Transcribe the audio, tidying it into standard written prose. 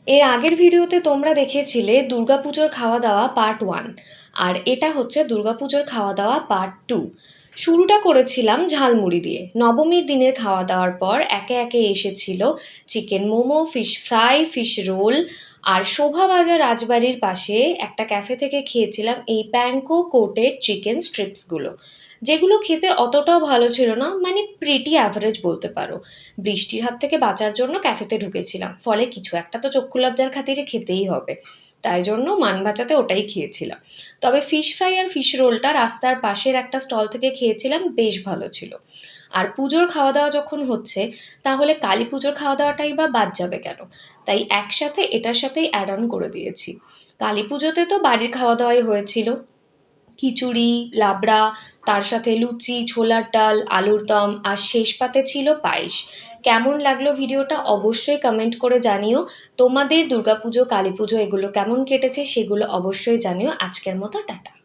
এর আগের ভিডিওতে তোমরা দেখেছিলে দুর্গাপুজোর খাওয়া-দাওয়া পার্ট 1 আর এটা হচ্ছে দুর্গাপুজোর খাওয়া-দাওয়া পার্ট 2। শুরুটা করেছিলাম ঝালমুড়ি দিয়ে। নবমীর দিনের খাওয়া-দাওয়ার পর একে একে এসেছিল chicken momo, fish fry, fish roll আর শোভাবাজার রাজবাড়ির পাশে একটা ক্যাফে থেকে খেয়েছিলাম এই প্যানকো কোটেড চিকেন স্ট্রিপসগুলো, যেগুলো খেতে অতটাও ভালো ছিল না, মানে প্রিটি অ্যাভারেজ বলতে পারো। বৃষ্টির হাত থেকে বাঁচার জন্য ক্যাফেতে ঢুকেছিলাম, ফলে কিছু একটা তো চক্ষু লজ্জার খাতিরে খেতেই হবে, তাই জন্য মান বাঁচাতে ওটাই খেয়েছিলাম। তবে ফিশ ফ্রাই আর ফিশ রোলটা রাস্তার পাশের একটা স্টল থেকে খেয়েছিলাম, বেশ ভালো ছিল। আর পুজোর খাওয়া দাওয়া যখন হচ্ছে, তাহলে কালী পুজোর খাওয়া দাওয়াটাই বা বাদ যাবে কেন? তাই একসাথে এটার সাথেই অ্যাড অন করে দিয়েছি। কালী পুজোতে তো বাড়ির খাওয়া দাওয়াই হয়েছিল, খিচুড়ি, লাবড়া, তার সাথে লুচি, ছোলার ডাল, আলুর দম আর শেষ পাতে ছিল পায়েস। কেমন লাগলো ভিডিওটা অবশ্যই কমেন্ট করে জানিও। তোমাদের দুর্গাপুজো, কালী পুজো এগুলো কেমন কেটেছে সেগুলো অবশ্যই জানিও। আজকের মতো টাটা।